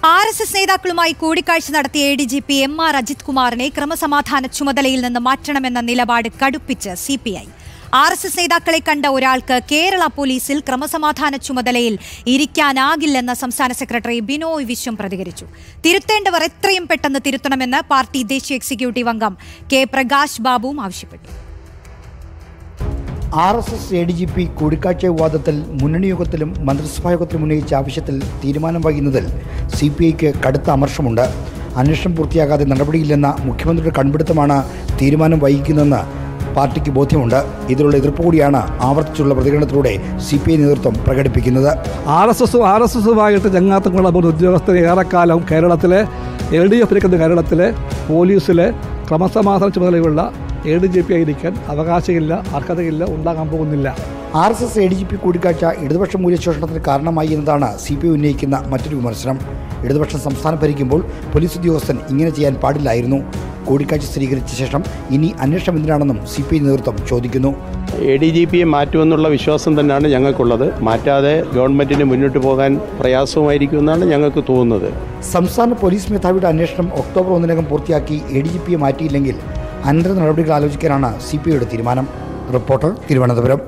RSS നേതാക്കളുമായി കൂടിക്കാഴ്ച നടത്തിയ ADGP MR അജിത് കുമാറിനെ ക്രമസമാധാന ചുമതലയിൽ നിന്ന് മാറ്റണമെന്ന നിലപാട് കടുപ്പിച്ച് CPI. RSS നേതാക്കളെ കണ്ട ഒരാൾക്ക് കേരള പോലീസിൽ ക്രമസമാധാന ചുമതലയിൽ ഇരിക്കാനാകില്ലെന്ന് സംസ്ഥാന സെക്രട്ടറി ബിനോയ് വിശ്വം പ്രതികരിച്ചു. തിരുത്തേണ്ടവർ എത്രയും പെട്ടെന്ന് തിരുത്തണമെന്ന് പാർട്ടി ദേശീയ എക്സിക്യൂട്ടീവ് അംഗം കെ പ്രകാശ് ബാബുവും ആവശ്യപ്പെട്ടു. RSS ADGP കൂടിക്കാഴ്ച വിവാദത്തിൽ മുന്നണി യോഗത്തിലും മന്ത്രിസഭായോഗത്തിലും ഉന്നയിച്ച ആവശ്യത്തിൽ തീരുമാനം വൈകുന്നതിൽ CPIക്ക് കടുത്ത അമർഷമുണ്ട്. അന്വേഷണം പൂർത്തിയാകാതെ നടപടിയില്ലെന്ന മുഖ്യമന്ത്രിയുടെ കൺപിടുത്തമാണ് തീരുമാനം വൈകിക്കുന്നതെന്ന് പാർട്ടിക്ക് ബോധ്യമുണ്ട്. ഇതിലുള്ള എതിർപ്പ് കൂടിയാണ് ആവർത്തിച്ചുള്ള പ്രതികരണത്തിലൂടെ CPI നേതൃത്വം പ്രകടിപ്പിക്കുന്നത്. RSSുമായിട്ട് ചങ്ങാത്തങ്ങളുള്ള ഉദ്യോഗസ്ഥർ ഏറെക്കാലം കേരളത്തിലെ LDF ഭരിക്കുന്ന കേരളത്തിലെ പോലീസിലെ ക്രമസമാധാന ചുമതലയുള്ള ADGP ആയിരിക്കാൻ അവകാശമില്ല, അർഹതയില്ല, ഉണ്ടാകാൻ പോകുന്നില്ല. RSS ADGP കൂടിക്കാഴ്ച ഇടതുപക്ഷ മൂല്യശോഷണത്തിന് കാരണമായി എന്നതാണ് CPI ഉന്നയിക്കുന്ന മറ്റൊരു വിമർശനം. ഇടതുപക്ഷം സംസ്ഥാനം ഭരിക്കുമ്പോൾ പോലീസ് ഉദ്യോഗസ്ഥൻ ഇങ്ങനെ ചെയ്യാൻ പാടില്ലായിരുന്നു. കൂടിക്കാഴ്ച സ്ഥിരീകരിച്ച ശേഷം ഇനി അന്വേഷണം എന്തിനാണെന്നും CPI നേതൃത്വം ചോദിക്കുന്നു. ADGPയെ മാറ്റുമെന്നുള്ള വിശ്വാസം തന്നെയാണ് ഞങ്ങൾക്കുള്ളത്. മാറ്റാതെ ഗവൺമെൻറ്റിന് മുന്നോട്ട് പോകാൻ പ്രയാസമായിരിക്കുമെന്നാണ് ഞങ്ങൾക്ക് തോന്നുന്നത്. സംസ്ഥാന പോലീസ് മേധാവിയുടെ അന്വേഷണം ഒക്ടോബർ 1 പൂർത്തിയാക്കി ADGPയെ മാറ്റിയില്ലെങ്കിൽ അനന്തര നടപടികൾ ആലോചിക്കാനാണ് CPIയുടെ തീരുമാനം. റിപ്പോർട്ടർ, തിരുവനന്തപുരം.